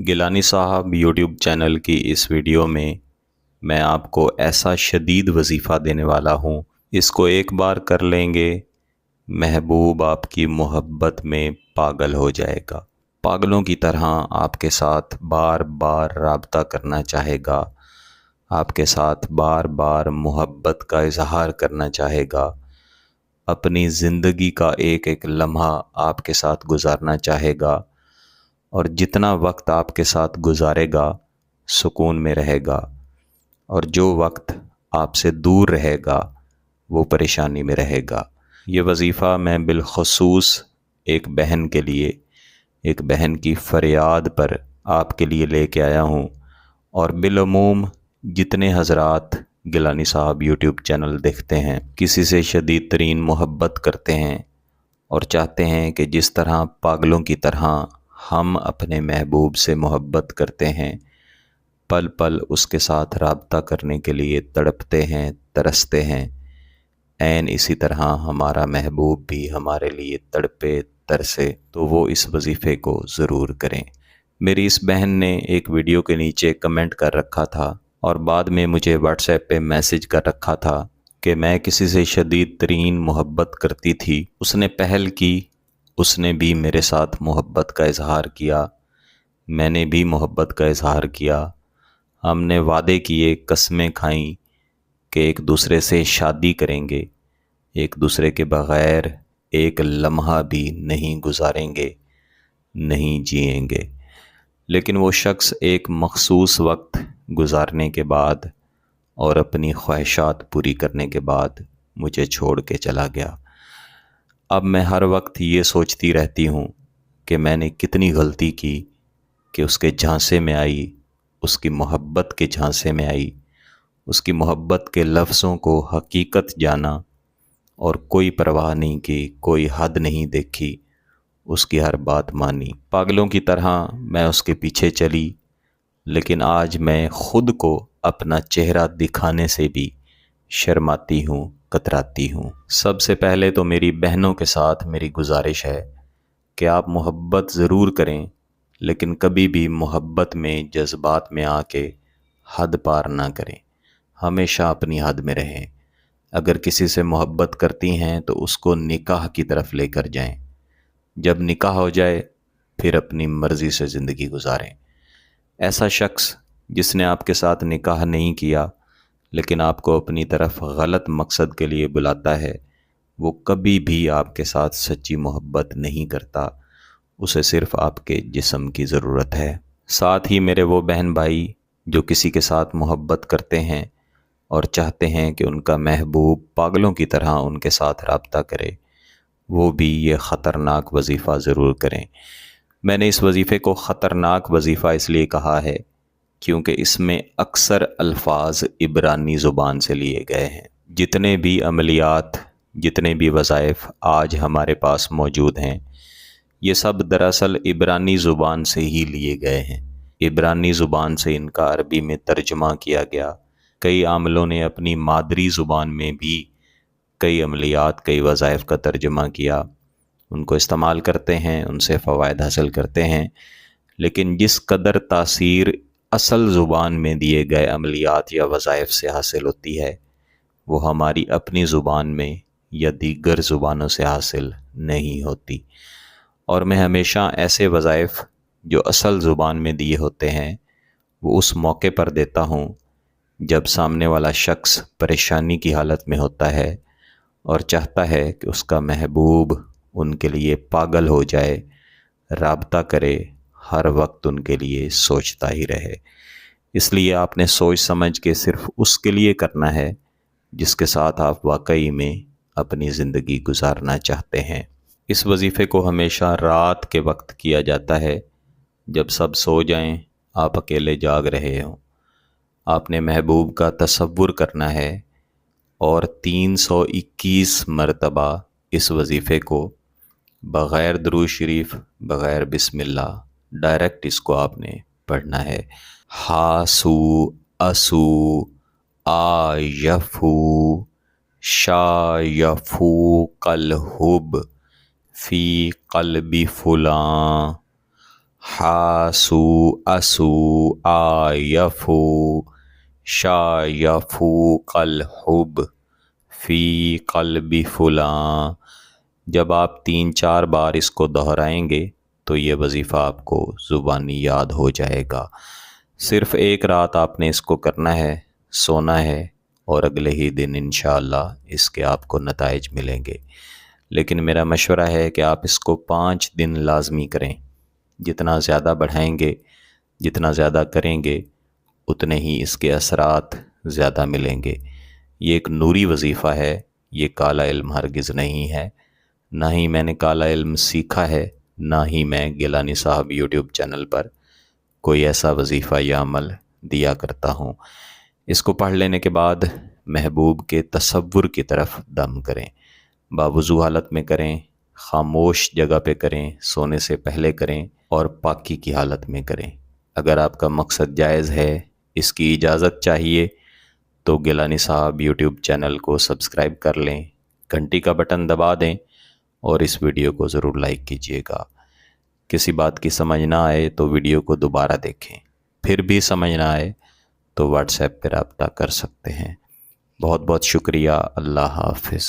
गिलानी साहब YouTube channel की इस वीडियो में मैं आपको ऐसा शदीद वजीफ़ा देने वाला हूँ, इसको एक बार कर लेंगे, महबूब आपकी मोहब्बत में पागल हो जाएगा। पागलों की तरह आपके साथ बार बार राब्ता करना चाहेगा, आपके साथ बार बार मोहब्बत का इजहार करना चाहेगा, अपनी ज़िंदगी का एक एक लम्हा आपके साथ गुजारना चाहेगा, और जितना वक्त आपके साथ गुजारेगा सुकून में रहेगा, और जो वक्त आपसे दूर रहेगा वो परेशानी में रहेगा। ये वजीफ़ा मैं बिलखसूस एक बहन के लिए, एक बहन की फ़रियाद पर आपके लिए लेके आया हूँ। और बिलअमूम जितने हज़रात गिलानी साहब यूट्यूब चैनल देखते हैं, किसी से शदीद तरीन मोहब्बत करते हैं और चाहते हैं कि जिस तरह पागलों की तरह हम अपने महबूब से मोहब्बत करते हैं, पल पल उसके साथ राब्ता करने के लिए तड़पते हैं, तरसते हैं, ऐन इसी तरह हमारा महबूब भी हमारे लिए तड़पे तरसे, तो वो इस वजीफ़े को ज़रूर करें। मेरी इस बहन ने एक वीडियो के नीचे कमेंट कर रखा था और बाद में मुझे व्हाट्सएप पे मैसेज कर रखा था कि मैं किसी से शदीद तरीन मोहब्बत करती थी, उसने पहल की, उसने भी मेरे साथ मोहब्बत का इजहार किया, मैंने भी मोहब्बत का इजहार किया, हमने वादे किए, कस्में खाईं कि एक दूसरे से शादी करेंगे, एक दूसरे के बग़ैर एक लम्हा भी नहीं गुजारेंगे, नहीं जिएंगे। लेकिन वो शख्स एक मखसूस वक्त गुजारने के बाद और अपनी ख्वाहिशात पूरी करने के बाद मुझे छोड़ के चला गया। अब मैं हर वक्त ये सोचती रहती हूँ कि मैंने कितनी गलती की कि उसके झांसे में आई, उसकी मोहब्बत के झांसे में आई, उसकी मोहब्बत के लफ्ज़ों को हकीकत जाना और कोई परवाह नहीं की, कोई हद नहीं देखी, उसकी हर बात मानी। पागलों की तरह मैं उसके पीछे चली, लेकिन आज मैं ख़ुद को अपना चेहरा दिखाने से भी शर्माती हूँ, कतराती हूँ। सबसे पहले तो मेरी बहनों के साथ मेरी गुजारिश है कि आप मोहब्बत ज़रूर करें, लेकिन कभी भी मोहब्बत में जज्बात में आके हद पार ना करें, हमेशा अपनी हद में रहें। अगर किसी से मोहब्बत करती हैं तो उसको निकाह की तरफ लेकर जाएं। जब निकाह हो जाए फिर अपनी मर्ज़ी से ज़िंदगी गुजारें। ऐसा शख्स जिसने आपके साथ निकाह नहीं किया लेकिन आपको अपनी तरफ गलत मकसद के लिए बुलाता है, वो कभी भी आपके साथ सच्ची मोहब्बत नहीं करता, उसे सिर्फ़ आपके जिस्म की ज़रूरत है। साथ ही मेरे वो बहन भाई जो किसी के साथ मोहब्बत करते हैं और चाहते हैं कि उनका महबूब पागलों की तरह उनके साथ राब्ता करे, वो भी ये ख़तरनाक वजीफ़ा ज़रूर करें। मैंने इस वजीफ़े को ख़तरनाक वजीफ़ा इसलिए कहा है क्योंकि इसमें अक्सर अल्फाज इब्रानी ज़ुबान से लिए गए हैं। जितने भी अमलियात, जितने भी वज़ाइफ़ आज हमारे पास मौजूद हैं, ये सब दरअसल इब्रानी ज़ुबान से ही लिए गए हैं। इब्रानी ज़ुबान से इनका अरबी में तर्जुमा किया गया। कई आमलों ने अपनी मादरी ज़ुबान में भी कई अमलियात, कई वज़ाइफ़ का तर्जुमा किया, उनको इस्तेमाल करते हैं, उनसे फ़वाइद हासिल करते हैं। लेकिन जिस कदर तासीर असल ज़ुबान में दिए गए अमलियात या वज़ाइफ़ से हासिल होती है, वो हमारी अपनी ज़ुबान में या दीगर ज़ुबानों से हासिल नहीं होती। और मैं हमेशा ऐसे वज़ाइफ़ जो असल ज़ुबान में दिए होते हैं वो उस मौके पर देता हूँ जब सामने वाला शख्स परेशानी की हालत में होता है और चाहता है कि उसका महबूब उनके लिए पागल हो जाए, राब्ता करे, हर वक्त उनके लिए सोचता ही रहे। इसलिए आपने सोच समझ के सिर्फ़ उसके लिए करना है जिसके साथ आप वाकई में अपनी ज़िंदगी गुजारना चाहते हैं। इस वजीफ़े को हमेशा रात के वक्त किया जाता है, जब सब सो जाएं, आप अकेले जाग रहे हों। आपने महबूब का तसव्वुर करना है और 321 मरतबा इस वजीफ़े को बग़ैर दुरूद शरीफ, बग़ैर बिस्मिल्लाह, डायरेक्ट इसको आपने पढ़ना है। हासू असू आयफू शायफू कल हुब फ़ी क़ल्बि फ़ुलां حاسو اسو آیفو شایفو الحب فی قلب فلاں۔ جب آپ 3-4 بار اس کو دہرائیں گے تو یہ وظیفہ آپ کو زبانی یاد ہو جائے گا۔ صرف ایک رات آپ نے اس کو کرنا ہے، سونا ہے، اور اگلے ہی دن انشاءاللہ اس کے آپ کو نتائج ملیں گے۔ لیکن میرا مشورہ ہے کہ آپ اس کو 5 دن لازمی کریں۔ جتنا زیادہ بڑھائیں گے، جتنا زیادہ کریں گے، اتنے ہی اس کے اثرات زیادہ ملیں گے۔ یہ ایک نوری وظیفہ ہے، یہ کالا علم ہرگز نہیں ہے۔ نہ ہی میں نے کالا علم سیکھا ہے، نہ ہی میں گیلانی صاحب یوٹیوب چینل پر کوئی ایسا وظیفہ یا عمل دیا کرتا ہوں۔ اس کو پڑھ لینے کے بعد محبوب کے تصور کی طرف دم کریں۔ باوضو حالت میں کریں، خاموش جگہ پہ کریں، سونے سے پہلے کریں، اور پاکی کی حالت میں کریں۔ اگر آپ کا مقصد جائز ہے، اس کی اجازت چاہیے، تو گیلانی صاحب یوٹیوب چینل کو سبسکرائب کر لیں، گھنٹی کا بٹن دبا دیں، اور اس ویڈیو کو ضرور لائک کیجیے گا۔ کسی بات کی سمجھ نہ آئے تو ویڈیو کو دوبارہ دیکھیں، پھر بھی سمجھ نہ آئے تو واٹس ایپ پہ رابطہ کر سکتے ہیں۔ بہت بہت شکریہ۔ اللہ حافظ۔